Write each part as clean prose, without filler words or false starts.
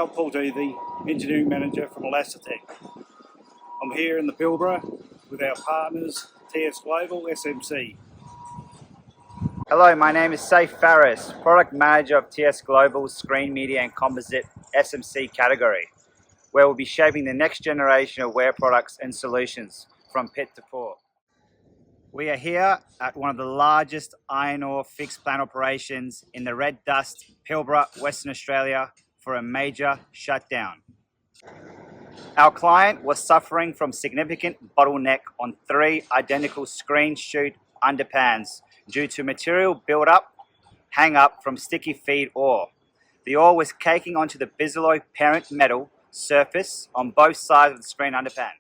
Paul the Engineering Manager from Elastotec. I'm here in the Pilbara with our partners, TS Global, SMC. Hello, my name is Saif Faris, Product Manager of TS Global's Screen Media and Composite SMC category, where we'll be shaping the next generation of wear products and solutions from pit to pour. We are here at one of the largest iron ore fixed plant operations in the Red Dust, Pilbara, Western Australia for a major shutdown. Our client was suffering from significant bottleneck on 3 identical screen chute underpans due to material build-up, hang-up from sticky feed ore. The ore was caking onto the bisalloy parent metal surface on both sides of the screen underpan.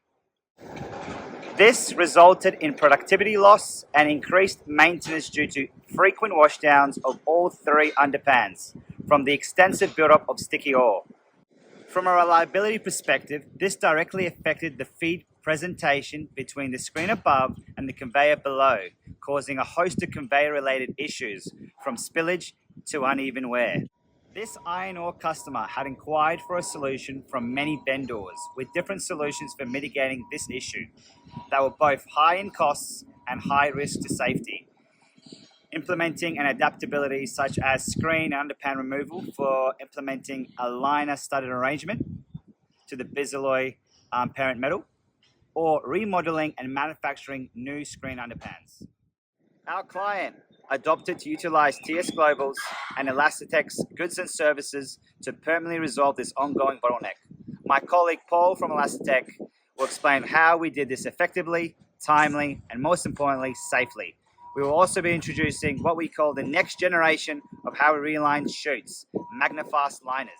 This resulted in productivity loss and increased maintenance due to frequent washdowns of all 3 underpans from the extensive buildup of sticky ore. From a reliability perspective, this directly affected the feed presentation between the screen above and the conveyor below, causing a host of conveyor-related issues, from spillage to uneven wear. This iron ore customer had inquired for a solution from many vendors with different solutions for mitigating this issue that were both high in costs and high risk to safety. Implementing an adaptability such as screen and underpan removal for implementing a liner studded arrangement to the bisalloy parent metal, or remodeling and manufacturing new screen underpans. Our client adopted to utilize TS Global's and Elastotec's goods and services to permanently resolve this ongoing bottleneck. My colleague Paul from Elastotec will explain how we did this effectively, timely, and most importantly, safely. We will also be introducing what we call the next generation of how we realign chutes, Magnefast liners.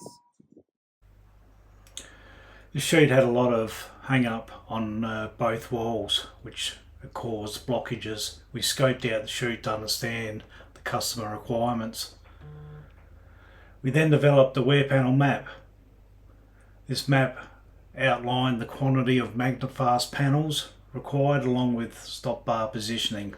The chute had a lot of hang up on both walls, which caused blockages. We scoped out the chute to understand the customer requirements. We then developed the wear panel map. This map outlined the quantity of Magnefast panels required along with stop bar positioning.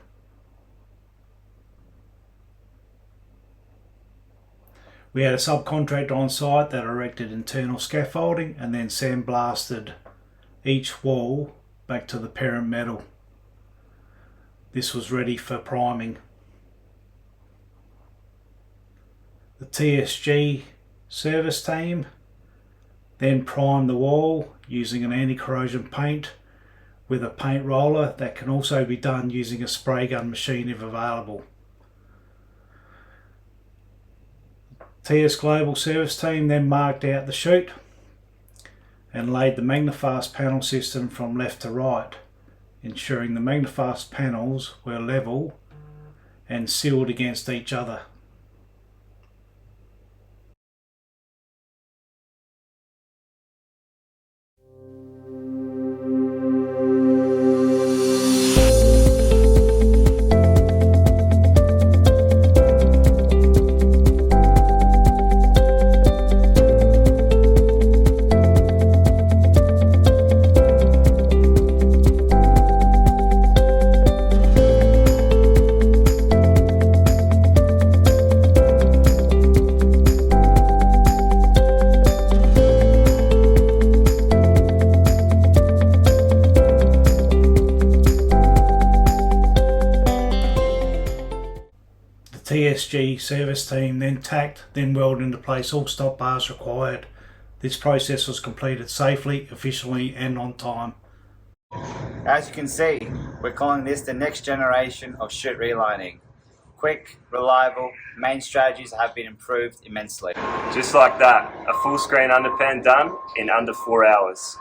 We had a subcontractor on site that erected internal scaffolding and then sandblasted each wall back to the parent metal. This was ready for priming. The TSG service team then primed the wall using an anti-corrosion paint with a paint roller that can also be done using a spray gun machine if available. TS Global service team then marked out the chute and laid the Magnefast panel system from left to right, ensuring the Magnefast panels were level and sealed against each other. TSG service team then tacked, then welded into place all stop bars required. This process was completed safely, efficiently and on time. As you can see, we're calling this the next generation of chute relining. Quick, reliable, main strategies have been improved immensely. Just like that, a full screen underpan done in under 4 hours.